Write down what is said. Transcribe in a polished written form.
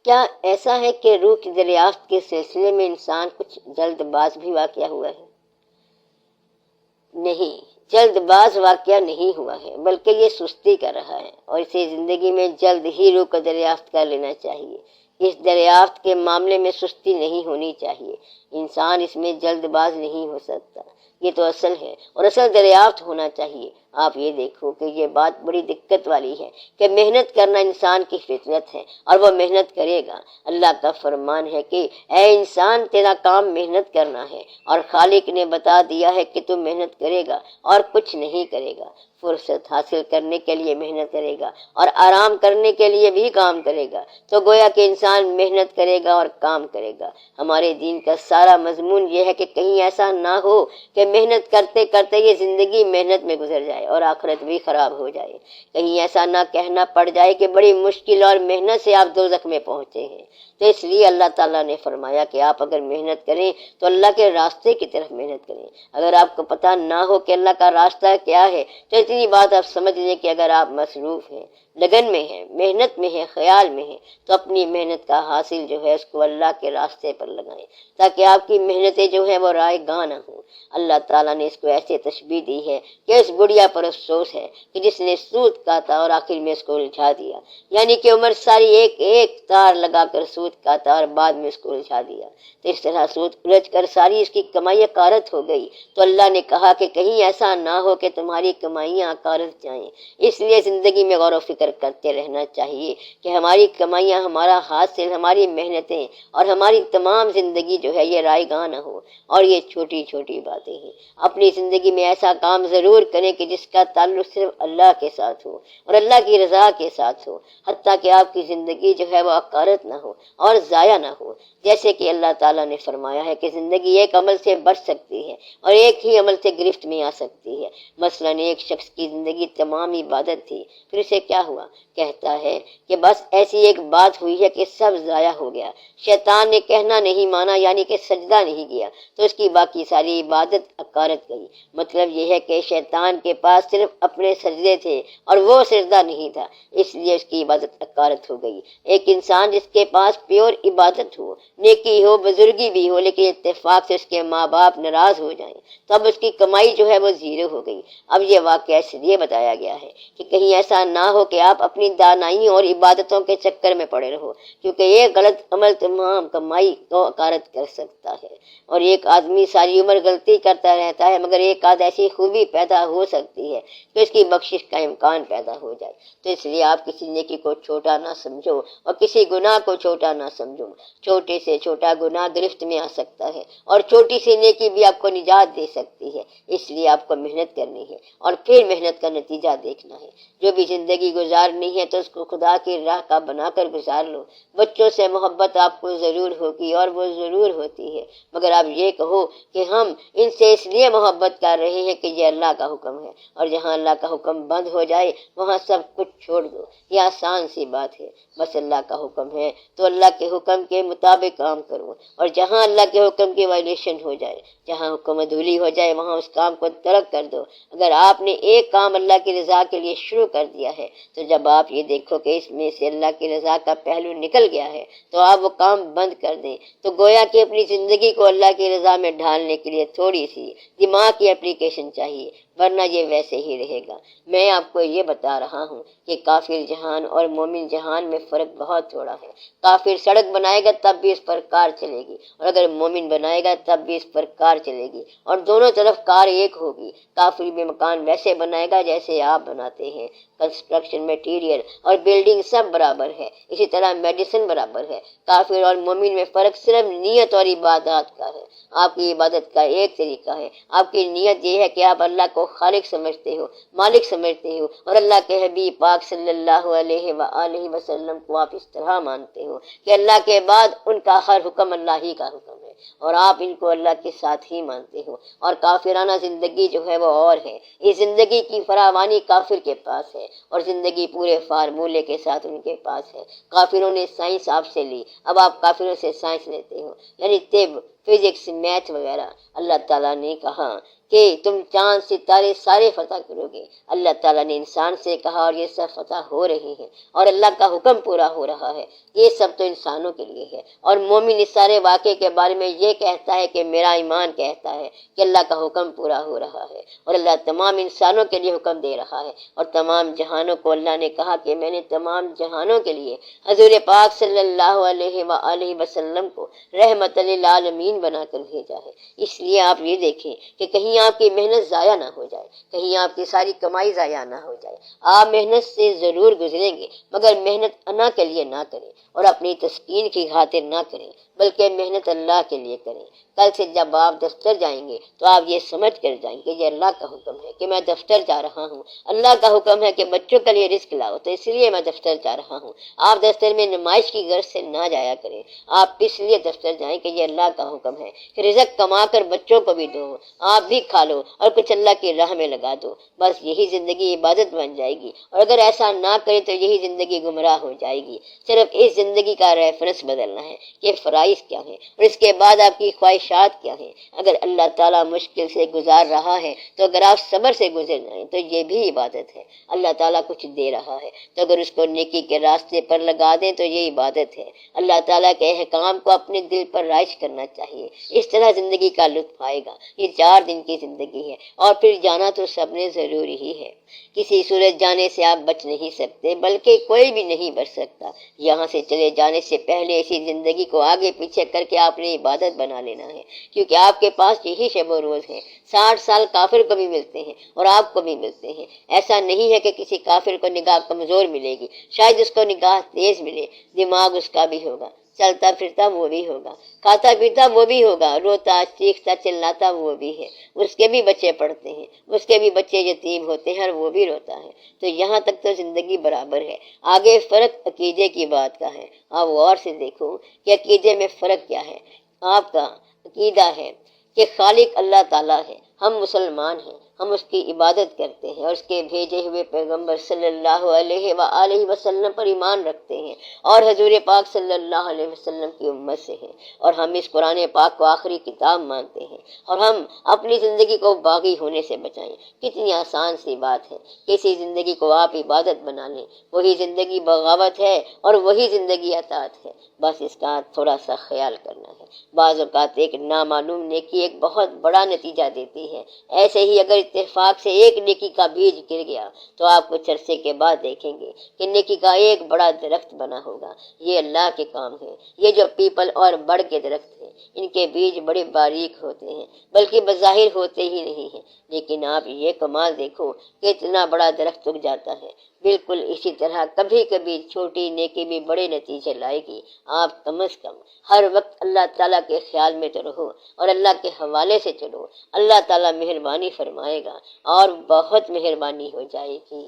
کیا ایسا ہے کہ روح کی دریافت کے سلسلے میں انسان کچھ جلد باز بھی واقعہ ہوا ہے؟ نہیں، جلد باز واقعہ نہیں ہوا ہے، بلکہ یہ سستی کر رہا ہے، اور اسے زندگی میں جلد ہی روح کو دریافت کر لینا چاہیے۔ اس دریافت کے معاملے میں سستی نہیں ہونی چاہیے۔ انسان اس میں جلد باز نہیں ہو سکتا، یہ تو اصل ہے، اور اصل دریافت ہونا چاہیے۔ آپ یہ دیکھو کہ یہ بات بڑی دقت والی ہے کہ محنت کرنا انسان کی فطرت ہے، اور وہ محنت کرے گا۔ اللہ کا فرمان ہے کہ اے انسان، تیرا کام محنت کرنا ہے، اور خالق نے بتا دیا ہے کہ تو محنت کرے گا اور کچھ نہیں کرے گا۔ فرصت حاصل کرنے کے لیے محنت کرے گا، اور آرام کرنے کے لیے بھی کام کرے گا، تو گویا کہ انسان محنت کرے گا اور کام کرے گا۔ ہمارے دین کا سارا مضمون یہ ہے کہ کہیں ایسا نہ ہو کہ محنت کرتے کرتے یہ زندگی محنت میں گزر جائے اور آخرت بھی خراب ہو جائے۔ کہیں ایسا نہ کہنا پڑ جائے کہ بڑی مشکل اور محنت سے آپ دوزخ میں پہنچے ہیں۔ تو اس لیے اللہ تعالیٰ نے فرمایا کہ آپ اگر محنت کریں تو اللہ کے راستے کی طرف محنت کریں۔ اگر آپ کو پتہ نہ ہو کہ اللہ کا راستہ کیا ہے تو اتنی بات آپ سمجھ لیں کہ اگر آپ مصروف ہیں، لگن میں ہیں، محنت میں ہیں، خیال میں ہیں، تو اپنی محنت کا حاصل جو ہے اس کو اللہ کے راستے پر لگائیں، تاکہ آپ کی محنتیں جو ہیں وہ رائے گاہ نہ ہوں۔ اللہ تعالیٰ نے اس کو ایسے تشبیہ دی ہے کہ اس گڑیا پر افسوس ہے کہ جس نے سوت کاتا اور آخر میں اس کو الجھا دیا، یعنی کہ عمر ساری ایک ایک تار لگا کر سوت کاتا اور بعد میں اس کو الجھا دیا، تو اس طرح سوت الجھ کر ساری اس کی کمائی اکارت ہو گئی۔ تو اللہ نے کہا کہ کہیں ایسا نہ ہو کہ تمہاری کمائیاں اکارت جائیں، اس لیے زندگی میں غور و فکر کرتے رہنا چاہیے کہ ہماری کمائیاں، ہمارا حاصل، ہماری محنتیں اور ہماری تمام زندگی جو ہے یہ رائے گاہ نہ ہو، اور یہ چھوٹی چھوٹی باتیں ہیں۔ اپنی زندگی میں ایسا کام ضرور کریں کہ جس کا تعلق صرف اللہ کے ساتھ ہو اور اللہ کی رضا کے ساتھ ہو، حتیٰ کہ آپ کی زندگی جو ہے وہ اکارت نہ ہو اور ضائع نہ ہو۔ جیسے کہ اللہ تعالیٰ نے فرمایا ہے کہ زندگی ایک عمل سے بچ سکتی ہے اور ایک ہی عمل سے گرفت میں آ سکتی ہے۔ مثلاً ایک شخص کی زندگی تمام عبادت تھی، پھر اسے کیا ہوا؟ کہتا ہے کہ بس ایسی ایک بات ہوئی ہے کہ سب ضائع ہو گیا، شیطان نے کہنا نہیں مانا، یعنی کہ سجدہ نہیں کیا، تو اس کی باقی ساری عبادت اکارت گئی۔ مطلب یہ ہے کہ شیطان کے پاس صرف اپنے سجدے تھے اور وہ سجدہ نہیں تھا، اس لیے اس کی عبادت اکارت ہو گئی۔ ایک انسان جس کے پاس پیور عبادت ہو، نیکی ہو، بزرگی بھی ہو، لیکن اتفاق سے اس کے ماں باپ ناراض ہو جائیں، تب اس کی کمائی جو ہے وہ زیرو ہو گئی۔ اب یہ واقعہ اس لیے بتایا گیا ہے کہ کہیں ایسا نہ ہو کہ آپ اپنی دانائی اور عبادتوں کے چکر میں پڑے رہو، کیونکہ ایک غلط عمل تمام کمائی کو اکارت کر سکتا ہے۔ اور ایک آدمی ساری عمر غلطی کرتا رہتا ہے، مگر ایک آدھ ایسی خوبی پیدا ہو سکتی ہے کہ اس کی بخشش کا امکان پیدا ہو جائے۔ تو اس لیے آپ کسی نیکی کو چھوٹا نہ سمجھو اور کسی گناہ کو چھوٹا نہ سمجھو۔ چھوٹے سے چھوٹا گناہ گرفت میں آ سکتا ہے اور چھوٹی سی نیکی بھی آپ کو نجات دے سکتی ہے۔ اس لیے آپ کو محنت کرنی ہے اور پھر محنت کا نتیجہ دیکھنا ہے۔ جو بھی زندگی گزارنی ہے تو اس کو خدا کی راہ کا بنا کر گزار لو۔ بچوں سے محبت آپ کو ضرور ہوگی اور وہ ضرور ہوتی ہے، مگر آپ یہ کہو کہ ہم ان سے اس لیے محبت کر رہے ہیں کہ یہ اللہ کا حکم ہے، اور جہاں اللہ کا حکم بند ہو جائے وہاں سب کچھ چھوڑ دو۔ یہ آسان سی بات ہے، بس اللہ کا حکم ہے تو اللہ کے حکم کے مطابق کام کرو، اور جہاں اللہ کے حکم کی وائلیشن ہو جائے، جہاں حکم عدولی ہو جائے، وہاں اس کام کو ترک کر دو۔ اگر آپ نے ایک کام اللہ کی رضا کے لیے شروع کر دیا ہے تو جب آپ یہ دیکھو کہ اس میں سے اللہ کی رضا کا پہلو نکل گیا ہے تو آپ وہ کام بند کر دیں، تو گویا کہ اپنی زندگی کو اللہ کی رضا میں ڈھالنے کے لیے تھوڑی سی دماغ کی اپلیکیشن چاہیے، ورنہ یہ ویسے ہی رہے گا۔ میں آپ کو یہ بتا رہا ہوں کہ کافر جہان اور مومن جہان میں فرق بہت تھوڑا ہے۔ کافر سڑک بنائے گا تب بھی اس پر کار چلے گی، اور اگر مومن بنائے گا تب بھی اس پر کار چلے گی، اور دونوں طرف کار ایک ہوگی۔ کافر بھی مکان ویسے بنائے گا جیسے آپ بناتے ہیں، کنسٹرکشن میٹیریل اور بلڈنگ سب برابر ہے، اسی طرح میڈیسن برابر ہے۔ کافر اور مومن میں فرق صرف نیت اور عبادات کا ہے۔ آپ کی عبادت کا ایک طریقہ ہے، آپ کی نیت یہ ہے کہ آپ اللہ کو خالق سمجھتے ہو، مالک سمجھتے ہو، اور اللہ کے حبیب پاک صلی اللہ علیہ وآلہ وسلم کو آپ اس طرح مانتے ہو کہ اللہ کے بعد ان کا ہر حکم اللہ ہی کا حکم ہے، اور آپ ان کو اللہ کے ساتھ ہی مانتے ہو۔ اور کافرانہ زندگی جو ہے وہ اور ہے، اس زندگی کی فراوانی کافر کے پاس ہے، اور زندگی پورے فارمولے کے ساتھ ان کے پاس ہے۔ کافروں نے سائنس آپ سے لی، اب آپ کافروں سے سائنس لیتے ہو، یعنی طب، فزکس، میتھ وغیرہ۔ اللہ تعالیٰ نے کہا کہ تم چاند ستارے سارے فتح کرو گے۔ اللہ تعالیٰ نے انسان سے کہا اور یہ سب فتح ہو رہی ہے اور اللہ کا حکم پورا ہو رہا ہے۔ یہ سب تو انسانوں کے لیے ہے، اور مومن اس سارے واقعے کے بارے میں یہ کہتا ہے کہ میرا ایمان کہتا ہے کہ اللہ کا حکم پورا ہو رہا ہے، اور اللہ تمام انسانوں کے لیے حکم دے رہا ہے، اور تمام جہانوں کو اللہ نے کہا کہ میں نے تمام جہانوں کے لیے حضور پاک صلی اللہ علیہ وآلہ وسلم کو رحمت للعالمین بنا کر بھیجا ہے۔ اس لیے آپ یہ دیکھیں کہ کہیں آپ کی محنت ضائع نہ ہو جائے، کہیں آپ کی ساری کمائی ضائع نہ ہو جائے۔ آپ محنت سے ضرور گزریں گے، مگر محنت انا کے لیے نہ کریں اور اپنی تسکین کی خاطر نہ کریں، بلکہ محنت اللہ کے لیے کریں۔ کل سے جب آپ دفتر جائیں گے تو آپ یہ سمجھ کر جائیں کہ یہ اللہ کا حکم ہے کہ میں دفتر جا رہا ہوں، اللہ کا حکم ہے کہ بچوں کے لیے رزق لاؤ تو اس لیے میں دفتر جا رہا ہوں۔ آپ دفتر میں نمائش کی غرض سے نہ جایا کریں، آپ اس لیے دفتر جائیں کہ یہ اللہ کا حکم ہے کہ رزق کما کر بچوں کو بھی دو، آپ بھی کھا لو اور کچھ اللہ کی راہ میں لگا دو۔ بس یہی زندگی عبادت بن جائے گی، اور اگر ایسا نہ کرے تو یہی زندگی گمراہ ہو جائے گی۔ صرف اس زندگی کا ریفرنس بدلنا ہے کہ فرائض کیا ہے اور اس کے بعد آپ کی خواہشات کیا ہیں۔ اگر اللہ تعالیٰ مشکل سے گزار رہا ہے تو اگر آپ صبر سے گزر جائیں تو یہ بھی عبادت ہے۔ اللہ تعالیٰ کچھ دے رہا ہے تو اگر اس کو نیکی کے راستے پر لگا دیں تو یہ عبادت ہے۔ اللہ تعالیٰ کے احکام کو اپنے دل پر رائج کرنا چاہیے، اس طرح زندگی کا لطف آئے گا۔ یہ 4 دن کی زندگی ہے اور پھر جانا تو سب نے ضروری ہی ہے۔ کسی صورت جانے سے آپ بچ نہیں سکتے، بلکہ کوئی بھی نہیں بچ سکتا۔ یہاں سے چلے جانے سے پہلے اسی زندگی کو آگے پیچھے کر کے آپ نے عبادت بنا لینا ہے، کیونکہ آپ کے پاس یہی شب و روز ہے۔ 60 سال کافر کو بھی ملتے ہیں اور آپ کو بھی ملتے ہیں۔ ایسا نہیں ہے کہ کسی کافر کو نگاہ کمزور ملے گی، شاید اس کو نگاہ تیز ملے، دماغ اس کا بھی ہوگا، چلتا پھرتا وہ بھی ہوگا، کھاتا پیتا وہ بھی ہوگا، روتا چیختا چلاتا وہ بھی ہے، اس کے بھی بچے پڑھتے ہیں، اس کے بھی بچے یتیم ہوتے ہیں اور وہ بھی روتا ہے۔ تو یہاں تک تو زندگی برابر ہے، آگے فرق عقیدے کی بات کا ہے۔ آپ غور سے دیکھو کہ عقیدے میں فرق کیا ہے۔ آپ کا عقیدہ ہے کہ خالق اللہ تعالیٰ ہے، ہم مسلمان ہیں، ہم اس کی عبادت کرتے ہیں اور اس کے بھیجے ہوئے پیغمبر صلی اللہ علیہ وآلہ وسلم پر ایمان رکھتے ہیں اور حضور پاک صلی اللہ علیہ وسلم کی امت سے ہیں، اور ہم اس قرآن پاک کو آخری کتاب مانتے ہیں، اور ہم اپنی زندگی کو باغی ہونے سے بچائیں۔ کتنی آسان سی بات ہے کہ اسی زندگی کو آپ عبادت بنا لیں۔ وہی زندگی بغاوت ہے اور وہی زندگی اطاعت ہے، بس اس کا تھوڑا سا خیال کرنا ہے۔ بعض اوقات ایک نامعلوم نیکی ایک بہت بڑا نتیجہ دیتی ہے۔ ایسے ہی اگر اتفاق سے ایک نیکی کا بیج گر گیا تو آپ کچھ عرصے کے بعد دیکھیں گے کہ نیکی کا ایک بڑا درخت بنا ہوگا۔ یہ اللہ کے کام ہے۔ یہ جو پیپل اور بڑ کے درخت ہیں، ان کے بیج بڑے باریک ہوتے ہیں، بلکہ بظاہر ہوتے ہی نہیں ہیں، لیکن آپ یہ کمال دیکھو کہ اتنا بڑا درخت اگ جاتا ہے۔ بالکل اسی طرح کبھی کبھی چھوٹی نیکی بھی بڑے نتیجے لائے گی۔ آپ کم از کم ہر وقت اللہ تعالیٰ کے خیال میں تو رہو اور اللہ کے حوالے سے چلو، اللہ تعالیٰ مہربانی فرمائے گا اور بہت مہربانی ہو جائے گی۔